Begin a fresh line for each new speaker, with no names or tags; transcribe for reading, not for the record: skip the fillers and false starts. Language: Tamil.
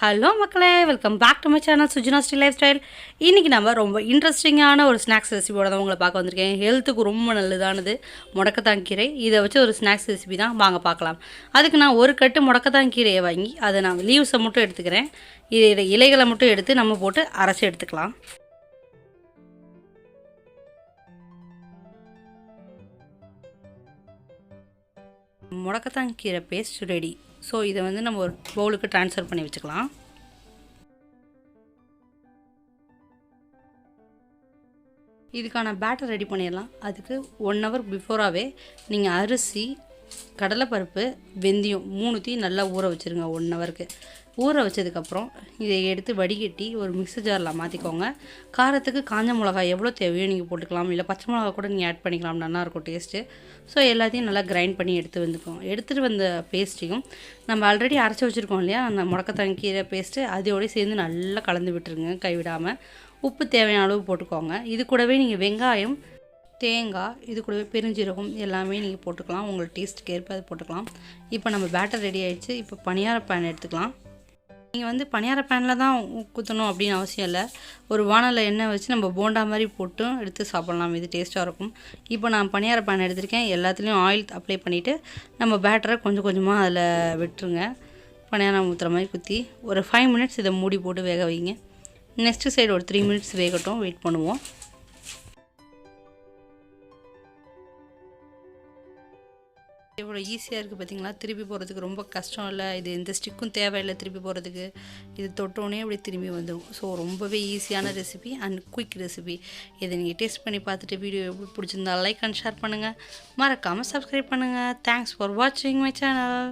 ஹலோ மக்களே, welcome back to my channel Sujina Sri life style. இன்றைக்கி நம்ம ரொம்ப இன்ட்ரெஸ்டிங்கான ஒரு ஸ்நாக்ஸ் ரெசிபியோட தான் உங்களை பார்க்க வந்திருக்கேன். ஹெல்த்துக்கு ரொம்ப நல்லதானது முடக்கத்தான் கீரை. இதை வச்சு ஒரு ஸ்நாக்ஸ் ரெசிபி தான் வாங்க பார்க்கலாம். அதுக்கு நான் ஒரு கட்டு முடக்கத்தான் கீரையை வாங்கி அதை நான் லீவ்ஸை மட்டும் எடுத்துக்கிறேன். இதை இலைகளை மட்டும் எடுத்து நம்ம போட்டு அரைச்சி எடுத்துக்கலாம். முடக்கத்தான் கீரை பேஸ்ட் ரெடி. ஸோ இதை வந்து நம்ம ஒரு பவுலுக்கு ட்ரான்ஸ்ஃபர் பண்ணி வச்சுக்கலாம். இதுக்கான பேட்டர் ரெடி பண்ணிடலாம். அதுக்கு 1 ஹவர் பிஃபோராகவே நீங்கள் அரிசி, கடலைப்பருப்பு, வெந்தயம் மூணுத்தையும் நல்லா ஊற வச்சுருங்க. 1 ஹவருக்கு ஊற வச்சதுக்கப்புறம் இதை எடுத்து வடிகட்டி ஒரு மிக்ஸி ஜாரில் மாற்றிக்கோங்க. காரத்துக்கு காஞ்ச மிளகாய் எவ்வளோ தேவையோ நீங்கள் போட்டுக்கலாம், இல்லை பச்சை மிளகா கூட நீங்கள் ஆட் பண்ணிக்கலாம், நல்லாயிருக்கும் டேஸ்ட்டு. ஸோ எல்லாத்தையும் நல்லா கிரைண்ட் பண்ணி எடுத்துகிட்டு வந்த பேஸ்ட்டையும் நம்ம ஆல்ரெடி அரைச்சி வச்சுருக்கோம் இல்லையா, அந்த முடக்கத்தான் கீரை பேஸ்ட்டு அதோடய சேர்ந்து நல்லா கலந்து விட்டுருங்க கைவிடாமல். உப்பு தேவையான அளவு போட்டுக்கோங்க. இது கூடவே நீங்கள் வெங்காயம், தேங்காய், இது கூடவே பெருஞ்சீரகம் எல்லாமே நீங்கள் போட்டுக்கலாம். உங்களுக்கு டேஸ்ட்டுக்கு ஏற்ப அது போட்டுக்கலாம். இப்போ நம்ம பேட்டர் ரெடி ஆகிடுச்சு. இப்போ பணியார பேன் எடுத்துக்கலாம். நீங்கள் வந்து பணியார பேனில் தான் குத்தணும் அப்படின்னு அவசியம் இல்லை. ஒரு வானலில் எண்ணெய் வச்சு நம்ம போண்டா மாதிரி போட்டு எடுத்து சாப்பிட்லாம். இது டேஸ்ட்டாக இருக்கும். இப்போ நான் பணியார பேன் எடுத்திருக்கேன். எல்லாத்துலேயும் ஆயில் அப்ளை பண்ணிவிட்டு நம்ம பேட்டரை கொஞ்சம் கொஞ்சமாக அதில் விட்டுருங்க. பணியாரம் ஊற்றுற மாதிரி குத்தி ஒரு 5 மினிட்ஸ் இதை மூடி போட்டு வேக வைங்க. நெக்ஸ்ட்டு சைடு ஒரு 3 மினிட்ஸ் வேகட்டும், வெயிட் பண்ணுவோம். எவ்வளோ ஈஸியாக இருக்குது பார்த்தீங்களா? திருப்பி போகிறதுக்கு ரொம்ப கஷ்டம் இல்லை. இது எந்த ஸ்டிக்கும் தேவையில்லை திருப்பி போகிறதுக்கு. இது தொட்டோன்னே அப்படி திரும்பி வந்துடும். ஸோ ரொம்பவே ஈஸியான ரெசிபி அண்ட் குயிக் ரெசிபி. இதை நீங்கள் டேஸ்ட் பண்ணி பார்த்துட்டு வீடியோ எப்படி பிடிச்சிருந்தா லைக் அண்ட் ஷேர் பண்ணுங்கள். மறக்காமல் சப்ஸ்கிரைப் பண்ணுங்கள். தேங்க்ஸ் ஃபார் வாட்சிங் மை சேனல்.